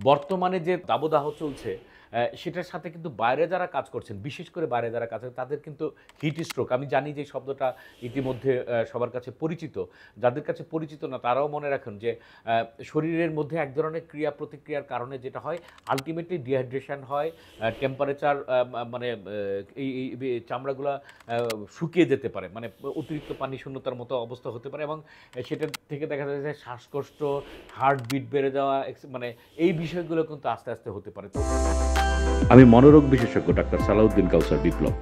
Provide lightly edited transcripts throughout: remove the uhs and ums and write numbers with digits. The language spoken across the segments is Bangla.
বর্তমানে যে দাবদাহ চলছে সেটার সাথে কিন্তু বাইরে যারা কাজ করছেন, বিশেষ করে বাইরে যারা কাজ করেন তাদের কিন্তু হিট স্ট্রোক, আমি জানি যে শব্দটা ইতিমধ্যে সবার কাছে পরিচিত। যাদের কাছে পরিচিত না তারাও মনে রাখুন যে শরীরের মধ্যে এক ধরনের ক্রিয়া প্রতিক্রিয়ার কারণে যেটা হয় আল্টিমেটলি ডিহাইড্রেশন হয়, টেম্পারেচার মানে এই চামড়াগুলা শুকিয়ে যেতে পারে, মানে অতিরিক্ত পানি শূন্যতার মতো অবস্থা হতে পারে এবং সেটা থেকে দেখা যায় যে শ্বাসকষ্ট, হার্টবিট বেড়ে যাওয়া, মানে এই বিষয়গুলো কিন্তু আস্তে আস্তে হতে পারে। তো আমি মনোরোগ বিশেষজ্ঞ ডাক্তার সালাউদ্দিন কাউসার বিপ্লব।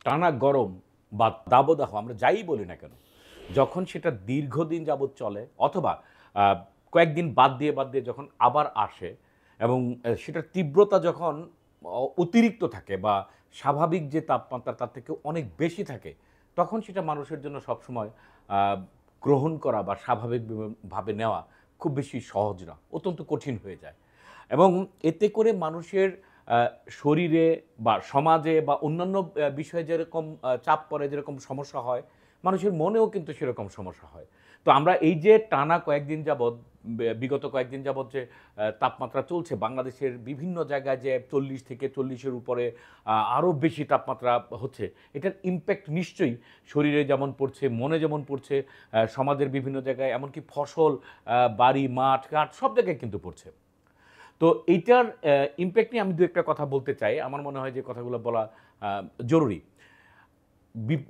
টানা গরম বা দাবদাহ আমরা যাই বলি না কেন, যখন সেটা দীর্ঘদিন যাবৎ চলে অথবা কয়েকদিন বাদ দিয়ে যখন আবার আসে এবং সেটার তীব্রতা যখন অতিরিক্ত থাকে বা স্বাভাবিক যে তাপমাত্রা তার থেকে অনেক বেশি থাকে, তখন সেটা মানুষের জন্য সবসময় গ্রহণ করা বা স্বাভাবিকভাবে নেওয়া খুব বেশি সহজ না, অত্যন্ত কঠিন হয়ে যায়। এবং এতে করে মানুষের শরীরে বা সমাজে বা অন্যান্য বিষয়ে যেরকম চাপ পড়ে, যেরকম সমস্যা হয়, মানুষের মনেও কিন্তু সেরকম সমস্যা হয়। তো আমরা এই যে টানা কয়েকদিন যাবৎ, বিগত কয়েকদিন যাবৎ যে তাপমাত্রা চলছে বাংলাদেশের বিভিন্ন জায়গায়, যে 40 থেকে 40-এর উপরে আরও বেশি তাপমাত্রা হচ্ছে, এটার ইমপ্যাক্ট নিশ্চয়ই শরীরে যেমন পড়ছে, মনে যেমন পড়ছে, সমাজের বিভিন্ন জায়গায়, এমনকি ফসল, বাড়ি, মাঠ ঘাট সব জায়গায় কিন্তু পড়ছে। তো এইটার ইমপ্যাক্ট নিয়ে আমি দু একটা কথা বলতে চাই। আমার মনে হয় যে কথাগুলো বলা জরুরি।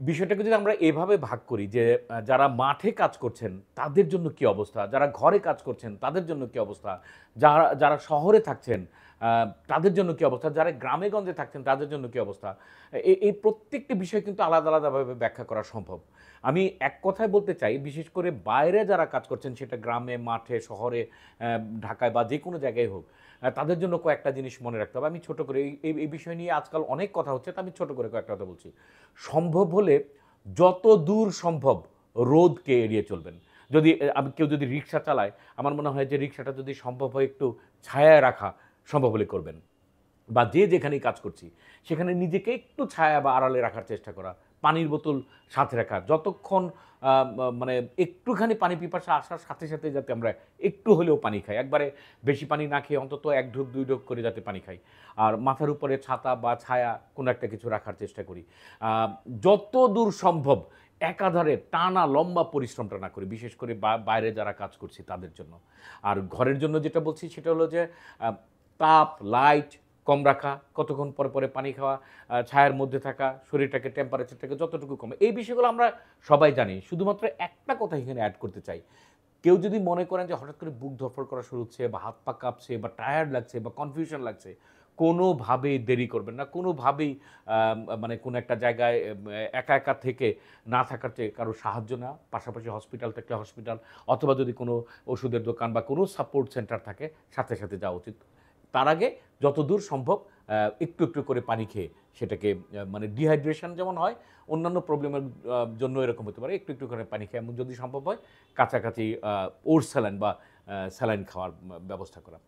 বিষয়টাকে যদি আমরা এভাবে ভাগ করি যে যারা মাঠে কাজ করছেন তাদের জন্য কি অবস্থা, যারা ঘরে কাজ করছেন তাদের জন্য কি অবস্থা, যারা যারা শহরে থাকছেন তাদের জন্য কি অবস্থা, যারা গ্রামে গঞ্জে থাকছেন তাদের জন্য কি অবস্থা, এই প্রত্যেকটি বিষয় কিন্তু আলাদা আলাদাভাবে ব্যাখ্যা করা সম্ভব। আমি এক কথায় বলতে চাই, বিশেষ করে বাইরে যারা কাজ করছেন, সেটা গ্রামে, মাঠে, শহরে, ঢাকায় বা যে কোনো জায়গায় হোক, তাদের জন্য কয়েকটা জিনিস মনে রাখতে হবে। আমি ছোট করে এই বিষয় নিয়ে আজকাল অনেক কথা হচ্ছে, তো আমি ছোট করে কয়েকটা কথা বলছি। সম্ভব হলে যত দূর সম্ভব রোদকে এড়িয়ে চলবেন। যদি কেউ যদি রিক্সা চালায়, আমার মনে হয় যে রিক্সাটা যদি সম্ভব হয় একটু ছায়ায় রাখা সম্ভব হলে করবেন। বা যে যেখানেই কাজ করছি সেখানে নিজেকে একটু ছায়া বা আড়ালে রাখার চেষ্টা করা, পানির বোতল সাথে রাখা, যতক্ষণ মানে একটুখানি পানি পিপাসা আসার সাথে সাথে যাতে আমরা একটু হলেও পানি খাই, একবারে বেশি পানি না খেয়ে অন্তত 1 ঢোক 2 ঢোক করে যাতে পানি খাই। আর মাথার উপরে ছাতা বা ছায়া কোনো একটা কিছু রাখার চেষ্টা করি। যত দূর সম্ভব একাধারে টানা লম্বা পরিশ্রমটা না করি, বিশেষ করে বাইরে যারা কাজ করছি তাদের জন্য। আর ঘরের জন্য যেটা বলছি সেটা হলো যে তাপ, লাইট কম রাখা, কতক্ষণ পরে পরে পানি খাওয়া, ছায়ার মধ্যে থাকা, শরীরটাকে টেম্পারেচারটাকে যতটুকু কমে, এই বিষয়গুলো আমরা সবাই জানি। শুধুমাত্র একটা কথা এখানে অ্যাড করতে চাই। কেউ যদি মনে করেন যে হঠাৎ করে বুক ধড়ফড় করা শুরু হচ্ছে বা হাত পা কাঁপছে বা টায়ার্ড লাগছে বা কনফিউশন লাগছে, কোনোভাবেই দেরি করবেন না। কোনোভাবেই মানে কোনো একটা জায়গায় একা একা থেকে না থাকার চেয়ে কারো সাহায্য নেওয়া, পাশাপাশি হসপিটাল থাকলে হসপিটাল, অথবা যদি কোনো ওষুধের দোকান বা কোনো সাপোর্ট সেন্টার থাকে সাথে সাথে যাওয়া উচিত। তার আগে যতদূর সম্ভব একটু একটু করে পানি খেয়ে সেটাকে, মানে ডিহাইড্রেশন যেমন হয়, অন্যান্য প্রবলেমের জন্য এরকম হতে পারে, একটু একটু করে পানি খেয়ে, এবং যদি সম্ভব হয় কাছাকাছি ওটস স্যালাইন বা স্যালাইন খাওয়ার ব্যবস্থা করা।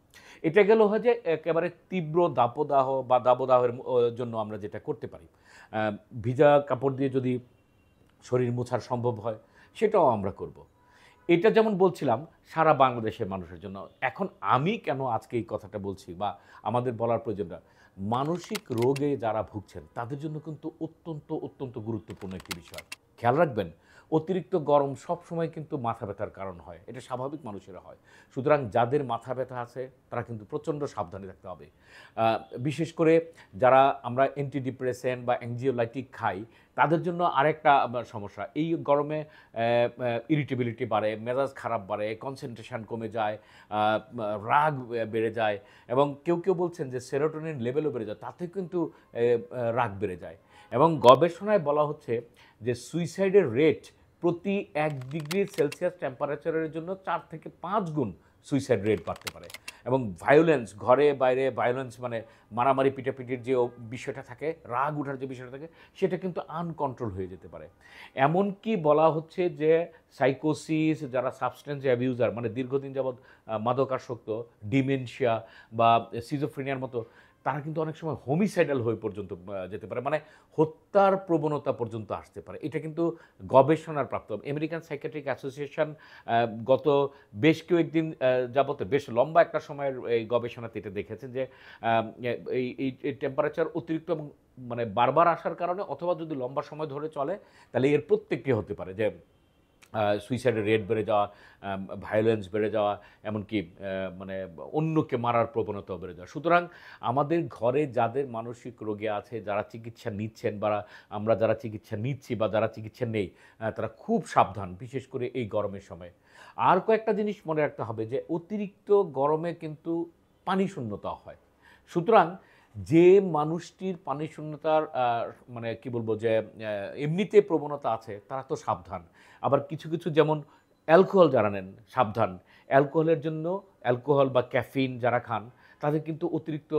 এটা গেল হয় যে একেবারে তীব্র দাবদাহ বা দাবদাহের জন্য আমরা যেটা করতে পারি। ভিজা কাপড় দিয়ে যদি শরীর মোছার সম্ভব হয় সেটাও আমরা করব। এটা যেমন বলছিলাম সারা বাংলাদেশের মানুষের জন্য। এখন আমি কেন আজকে এই কথাটা বলছি বা আমাদের বলার প্রয়োজনটা, মানসিক রোগে যারা ভুগছেন তাদের জন্য কিন্তু অত্যন্ত অত্যন্ত গুরুত্বপূর্ণ একটি বিষয়। খেয়াল রাখবেন, অতিরিক্ত গরম সবসময় কিন্তু মাথা ব্যথার কারণ হয়, এটা স্বাভাবিক, মানুষেরা হয়। সুতরাং যাদের মাথা ব্যথা আছে তারা কিন্তু প্রচণ্ড সাবধানে থাকতে হবে। বিশেষ করে যারা আমরা অ্যান্টিডিপ্রেসেন্ট বা অ্যাংজিওলাইটিক খাই তাদের জন্য আরেকটা সমস্যা, এই গরমে ইরিটেবিলিটি বাড়ে, মেজাজ খারাপ বাড়ে, কনসেন্ট্রেশন কমে যায়, রাগ বেড়ে যায়, এবং কেউ কেউ বলছেন যে সেরোটোনিন লেভেলও বেড়ে যায়, তাতে কিন্তু রাগ বেড়ে যায়। এবং গবেষণায় বলা হচ্ছে যে সুইসাইডের রেট প্রতি 1 ডিগ্রি সেলসিয়াস টেম্পারেচারের জন্য 4 থেকে 5 গুণ সুইসাইড রেট বাড়তে পারে। এবং ভায়োলেন্স, ঘরে বাইরে ভায়োলেন্স, মানে মারামারি পিটাপিটির যে বিষয়টা থাকে, রাগ উঠার যে বিষয়টা থাকে, সেটা কিন্তু আনকন্ট্রোল হয়ে যেতে পারে। এমনকি বলা হচ্ছে যে সাইকোসিস, যারা সাবস্টেন্স অ্যাবিউজার, মানে দীর্ঘদিন যাবৎ মাদকাসক্ত, ডিমেনশিয়া বা সিজোফ্রেনিয়ার মতো তারা কিন্তু অনেক সময় হোমিসাইডাল হয়ে পর্যন্ত যেতে পারে, মানে হত্যার প্রবণতা পর্যন্ত আসতে পারে। এটা কিন্তু গবেষণার প্রাপ্ত। আমেরিকান সাইকিয়াট্রিক অ্যাসোসিয়েশন গত বেশ কয়েকদিন যাবত বেশ লম্বা একটা সময়ের এই গবেষণাতে এটা দেখেছে যে এই টেম্পারেচার অতিরিক্ত এবং মানে বারবার আসার কারণে অথবা যদি লম্বা সময় ধরে চলে তাহলে এর প্রত্যেকটি হতে পারে, যে সুইসাইডের রেট বেড়ে যাওয়া, ভায়োলেন্স বেড়ে যাওয়া, এমনকি মানে অন্যকে মারার প্রবণতাও বেড়ে যাওয়া। সুতরাং আমাদের ঘরে যাদের মানসিক রোগে আছে, যারা চিকিৎসা নিচ্ছেন বা আমরা যারা চিকিৎসা নিচ্ছি বা যারা চিকিৎসা নেই, তারা খুব সাবধান, বিশেষ করে এই গরমের সময়। আর কয়েকটা জিনিস মনে রাখতে হবে যে অতিরিক্ত গরমে কিন্তু পানি শূন্যতা হয়। সুতরাং যে মানুষটির পানি শূন্যতার মানে কি বলবো যে এমনিতে প্রবণতা আছে তারা তো সাবধান। আবার কিছু কিছু যেমন অ্যালকোহল যারা নেন সাবধান। অ্যালকোহলের জন্য অ্যালকোহল বা ক্যাফিন যারা খান তাদের কিন্তু অতিরিক্ত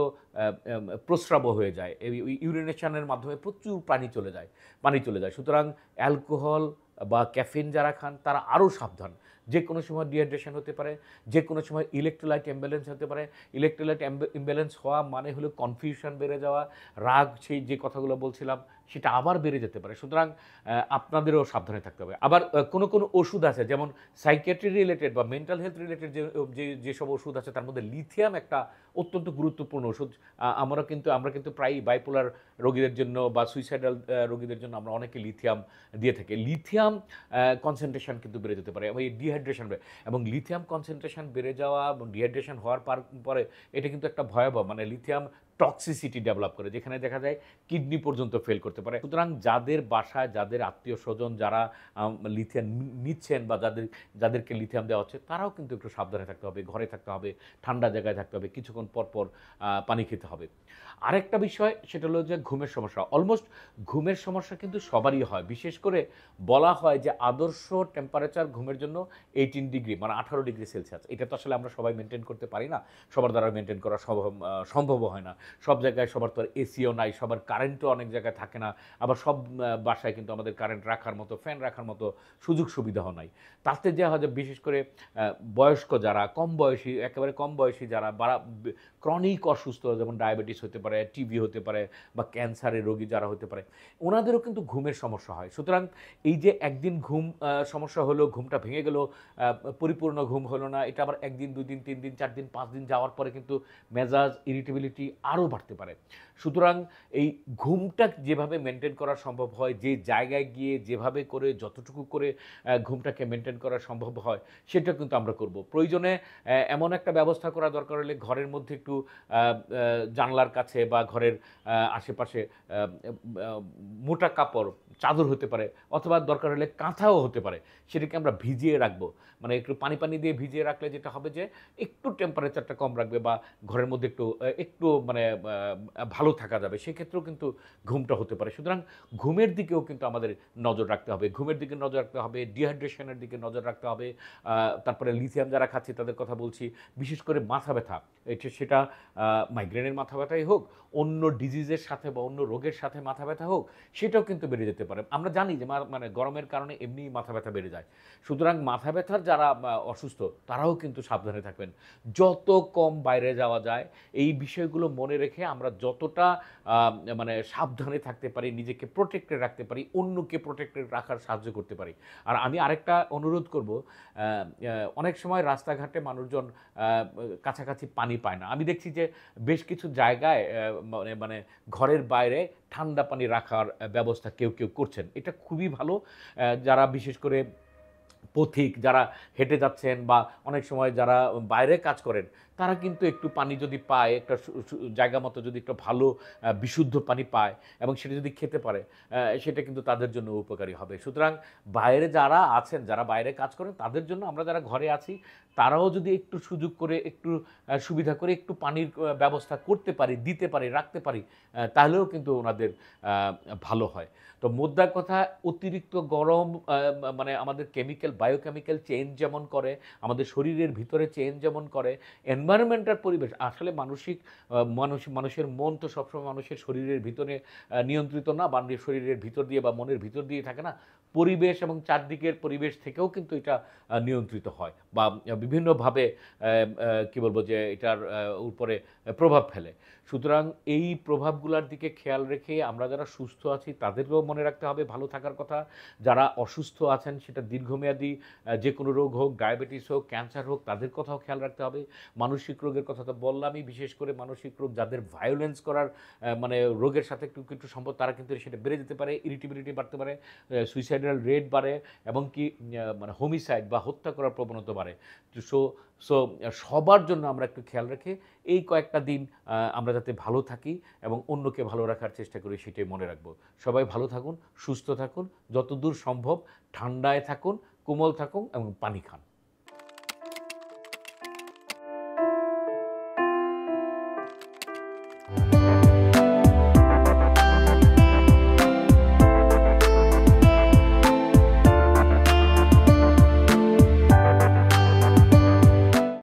প্রস্রাবও হয়ে যায়, এই ইউরিনেশনের মাধ্যমে প্রচুর পানি চলে যায়। সুতরাং অ্যালকোহল বা ক্যাফিন যারা খান তারা আরও সাবধান। যে কোনো সময় ডিহাইড্রেশন হতে পারে, যে কোনো সময় ইলেকট্রোলাইট ইমব্যালেন্স হতে পারে। ইলেকট্রোলাইট ইমব্যালেন্স হওয়া মানে হলো কনফিউশন বেড়ে যাওয়া, রাগ, সেই যে কথাগুলো বলছিলাম সেটা আবার বেড়ে যেতে পারে। সুতরাং আপনাদেরও সাবধানে থাকতে হবে। আবার কোনো কোনো ওষুধ আছে, যেমন সাইকিয়াট্রি রিলেটেড বা মেন্টাল হেলথ রিলেটেড যেসব ওষুধ আছে তার মধ্যে লিথিয়াম একটা অত্যন্ত গুরুত্বপূর্ণ ওষুধ। আমরা কিন্তু প্রায়ই বাইপোলার রোগীদের জন্য বা সুইসাইডাল রোগীদের জন্য আমরা অনেকে লিথিয়াম দিয়ে থাকি। লিথিয়াম কনসেন্ট্রেশন কিন্তু বেড়ে যেতে পারে এবং এই ডিহাইড্রেশন এবং লিথিয়াম কনসেন্ট্রেশন বেড়ে যাওয়া এবং ডিহাইড্রেশন হওয়ার পরে এটা কিন্তু একটা ভয়াবহ, মানে লিথিয়াম টক্সিসিটি ডেভেলপ করে, যেখানে দেখা যায় কিডনি পর্যন্ত ফেল করতে পারে। সুতরাং যাদের বাসায়, যাদের আত্মীয় স্বজন যারা লিথিয়াম নিচ্ছেন বা যাদেরকে লিথিয়াম দেওয়া হচ্ছে তারাও কিন্তু একটু সাবধানে থাকতে হবে, ঘরে থাকতে হবে, ঠান্ডা জায়গায় থাকতে হবে, কিছুক্ষণ পর পর পানি খেতে হবে। আরেকটা বিষয় সেটা হলো যে ঘুমের সমস্যা। অলমোস্ট ঘুমের সমস্যা কিন্তু সবারই হয়। বিশেষ করে বলা হয় যে আদর্শ টেম্পারেচার ঘুমের জন্য 18 ডিগ্রি, মানে 18 ডিগ্রি সেলসিয়াস। এটা তো আসলে আমরা সবাই মেনটেন করতে পারি না, সবার দ্বারা মেনটেন করা সম্ভবও হয় না। সব জায়গায় সবার তো আর এসিও নাই, সবার কারেন্টও অনেক জায়গায় থাকে না। আবার সব বাসায় কিন্তু আমাদের কারেন্ট রাখার মতো, ফ্যান রাখার মতো সুযোগ সুবিধাও নাই। তাতে যা হয় যে বিশেষ করে বয়স্ক যারা, কম বয়সী, একেবারে কম বয়সী যারা ক্রনিক অসুস্থ, যেমন ডায়াবেটিস হতে পারে, টিবি হতে পারে বা ক্যান্সারের রোগী যারা হতে পারে, ওনাদেরও কিন্তু ঘুমের সমস্যা হয়। সুতরাং এই যে একদিন ঘুম সমস্যা হলো, ঘুমটা ভেঙে গেল, পরিপূর্ণ ঘুম হলো না, এটা আবার একদিন, 2 দিন, 3 দিন, 4 দিন, 5 দিন যাওয়ার পরে কিন্তু মেজাজ, ইরিটেবিলিটি আরও বাড়তে পারে। সুতরাং এই ঘুমটা যেভাবে মেনটেন করা সম্ভব হয়, যে জায়গায় গিয়ে যেভাবে করে যতটুকু করে ঘুমটাকে মেনটেন করা সম্ভব হয় সেটা কিন্তু আমরা করব। প্রয়োজনে এমন একটা ব্যবস্থা করা দরকার হলে ঘরের মধ্যে একটু জানলার কাছে বা ঘরের আশেপাশে মোটা কাপড়, চাদর হতে পারে, অথবা দরকার হলে কাঁথাও হতে পারে, সেটাকে আমরা ভিজিয়ে রাখবো। মানে একটু পানি দিয়ে ভিজিয়ে রাখলে যেটা হবে যে একটু টেম্পারেচারটা কম রাখবে বা ঘরের মধ্যে একটু মানে ভালো থাকা যাবে, সেক্ষেত্রেও কিন্তু ঘুমটা হতে পারে। সুতরাং ঘুমের দিকেও কিন্তু আমাদের নজর রাখতে হবে, ঘুমের দিকে নজর রাখতে হবে, ডিহাইড্রেশনের দিকে নজর রাখতে হবে। তারপরে লিথিয়াম যারা খাচ্ছে তাদের কথা বলছি, বিশেষ করে মাথা ব্যথা, সেটা মাইগ্রেনের মাথা ব্যথাই হোক, অন্য ডিজিজের সাথে বা অন্য রোগের সাথে মাথা ব্যথা হোক, সেটাও কিন্তু বেড়ে যেতে পারে। আমরা জানি যে মানে গরমের কারণে এমনি মাথা ব্যথা বেড়ে যায়। সুতরাং মাথা ব্যথার যারা অসুস্থ তারাও কিন্তু সাবধানে থাকবেন। যত কম বাইরে যাওয়া যায়, এই বিষয়গুলো মনে রেখে আমরা যতটা মানে সাবধানে থাকতে পারি, নিজেকে প্রোটেক্টেড রাখতে পারি, অন্যকে প্রোটেক্টেড রাখার সাহায্য করতে পারি। আর আমি আরেকটা অনুরোধ করব, অনেক সময় রাস্তাঘাটে মানুষজন কাছাকাছি পানি পায় না। আমি দেখছি যে বেশ কিছু জায়গায় মানে ঘরের বাইরে ঠান্ডা পানি রাখার ব্যবস্থা কেউ করছেন। এটা খুবই ভালো। যারা বিশেষ করে পথিক, যারা হেঁটে যাচ্ছেন বা অনেক সময় যারা বাইরে কাজ করেন, তারা কিন্তু একটু পানি যদি পায়, একটা জায়গা মতো যদি একটা ভালো বিশুদ্ধ পানি পায় এবং সেটা যদি খেতে পারে, সেটা কিন্তু তাদের জন্য উপকারী হবে। সুতরাং বাইরে যারা আছেন, যারা বাইরে কাজ করেন, তাদের জন্য আমরা যারা ঘরে আছি তারাও যদি একটু সুযোগ করে, একটু সুবিধা করে একটু পানির ব্যবস্থা করতে পারি, দিতে পারি, রাখতে পারি, তাহলেও কিন্তু ওনাদের ভালো হয়। তো মোদ্দা কথা, অতিরিক্ত গরম মানে আমাদের বায়োকেমিক্যাল চেঞ্জ যেমন করে, আমাদের শরীরের ভিতরে চেঞ্জ যেমন করে, এনভায়রনমেন্টাল পরিবেশ, আসলে মানুষের মন তো সবসময় মানুষের শরীরের ভিতরে নিয়ন্ত্রিত না, বা শরীরের ভিতর দিয়ে বা মনের ভিতর দিয়ে থাকে না। পরিবেশ এবং চারদিকের পরিবেশ থেকেও কিন্তু এটা নিয়ন্ত্রিত হয় বা বিভিন্নভাবে কি বলবো যে এটার উপরে প্রভাব ফেলে। সুতরাং এই প্রভাবগুলার দিকে খেয়াল রেখে আমরা যারা সুস্থ আছি তাদেরকেও মনে রাখতে হবে ভালো থাকার কথা। যারা অসুস্থ আছেন সেটা দীর্ঘমেয়াদী যেকোনো রোগ হোক, ডায়াবেটিস হোক, ক্যান্সার হোক তাদের কথাও খেয়াল রাখতে হবে। মানসিক রোগের কথা তো বললামই, বিশেষ করে মানসিক রোগ যাদের ভায়োলেন্স করার মানে রোগের সাথে একটু সম্পদ তারা কিন্তু সেটা বেড়ে যেতে পারে, ইরিটেবিলিটি বাড়তে পারে, সুইসাইডাল রেট বাড়ে এবং কি মানে হোমিসাইড বা হত্যা করার প্রবণতা বাড়ে। সো সো সবার জন্য আমরা একটু খেয়াল রেখে এই কয়েকটা দিন আমরা যাতে ভালো থাকি এবং অন্যকে ভালো রাখার চেষ্টা করি সেটাই মনে রাখবো। সবাই ভালো থাকুন, সুস্থ থাকুন, যতদূর সম্ভব ঠান্ডায় থাকুন, কোমল থাকুন এবং পানি খান।